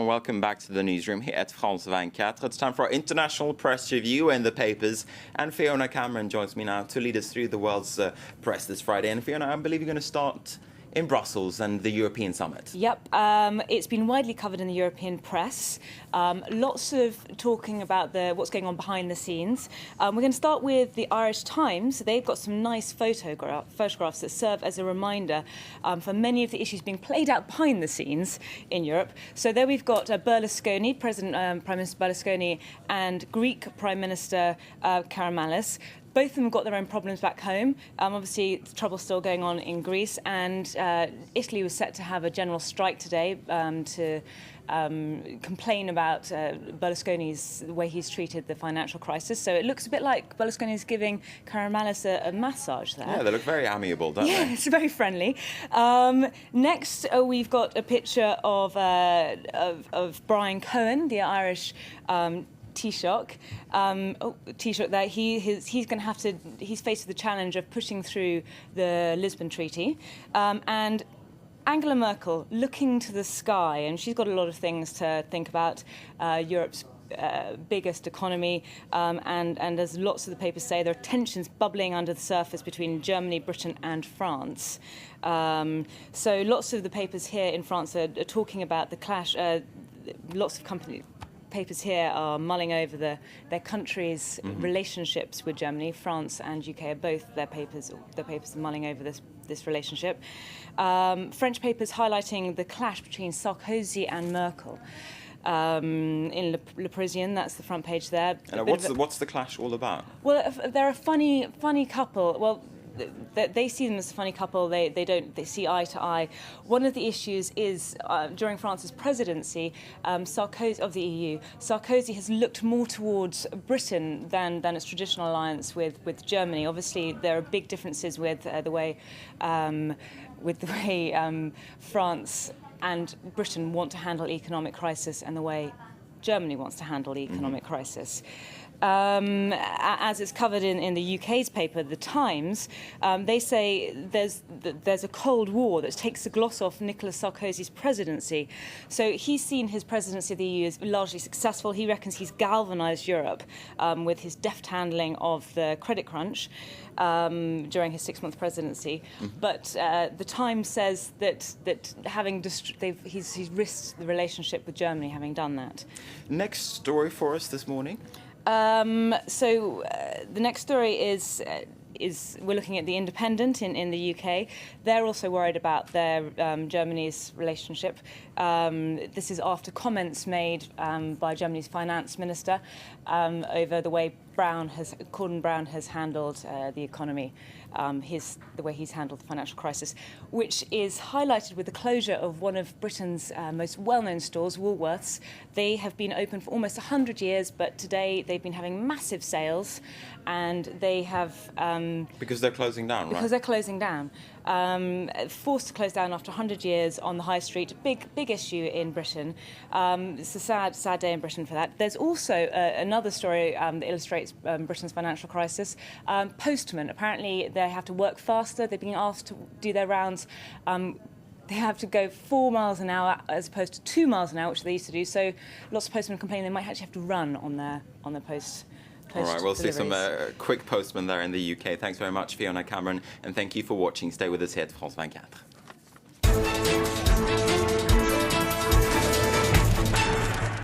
everyone. Welcome back to the newsroom here at France 24. It's time for our international press review in the papers. And Fiona Cameron joins me now to lead us through the world's press this Friday. And Fiona, I believe you're going to start in Brussels and the European summit. Yep, it's been widely covered in the European press. Lots of talking about what's going on behind the scenes. We're going to start with the Irish Times. They've got some nice photographs that serve as a reminder for many of the issues being played out behind the scenes in Europe. So there we've got Berlusconi, Prime Minister Berlusconi, and Greek Prime Minister Karamanlis. Both of them got their own problems back home. Obviously, the trouble's still going on in Greece, and Italy was set to have a general strike today to complain about Berlusconi's the way he's treated the financial crisis. So it looks a bit like Berlusconi's giving Karamanlis a massage there. Yeah, they look very amiable, don't they? Yeah, it's very friendly. Next, we've got a picture of Brian Cohen, the Irish Taoiseach. Taoiseach there, he's faced with the challenge of pushing through the Lisbon Treaty. And Angela Merkel looking to the sky, and she's got a lot of things to think about. Europe's biggest economy, and as lots of the papers say, there are tensions bubbling under the surface between Germany, Britain and France. So lots of the papers here in France are talking about the clash. Lots of papers here are mulling over their countries' relationships with Germany. France and UK are both their papers are mulling over this relationship. French papers highlighting the clash between Sarkozy and Merkel. In Le Parisien, that's the front page there. And what's the clash all about? Well, they're a funny couple. Well, they see them as a funny couple. They see eye to eye. One of the issues is during France's presidency, Sarkozy of the EU, Sarkozy has looked more towards Britain than its traditional alliance with Germany. Obviously, there are big differences with the way France and Britain want to handle economic crisis and the way Germany wants to handle the economic crisis. As it's covered in the UK's paper, The Times, they say there's a Cold War that takes the gloss off Nicolas Sarkozy's presidency. So he's seen his presidency of the EU as largely successful. He reckons he's galvanised Europe with his deft handling of the credit crunch during his 6-month presidency. But The Times says that he's risked the relationship with Germany having done that. Next story for us this morning. The next story is we're looking at The Independent in the UK. They're also worried about their Germany's relationship. This is after comments made by Germany's finance minister over the way Gordon Brown has handled the economy, the way he's handled the financial crisis, which is highlighted with the closure of one of Britain's most well-known stores, Woolworths. They have been open for almost 100 years, but today they've been having massive sales, and they have... because they're closing down, right? Because they're closing down. Forced to close down after 100 years on the high street. Big issue in Britain. It's a sad day in Britain for that. There's also another story that illustrates Britain's financial crisis. Postmen, apparently they have to work faster. They've been asked to do their rounds. They have to go 4 miles an hour as opposed to 2 miles an hour, which they used to do. So lots of postmen complain they might actually have to run on their post. All right, we'll see some quick postmen there in the UK. Thanks very much, Fiona Cameron, and thank you for watching. Stay with us here at France 24.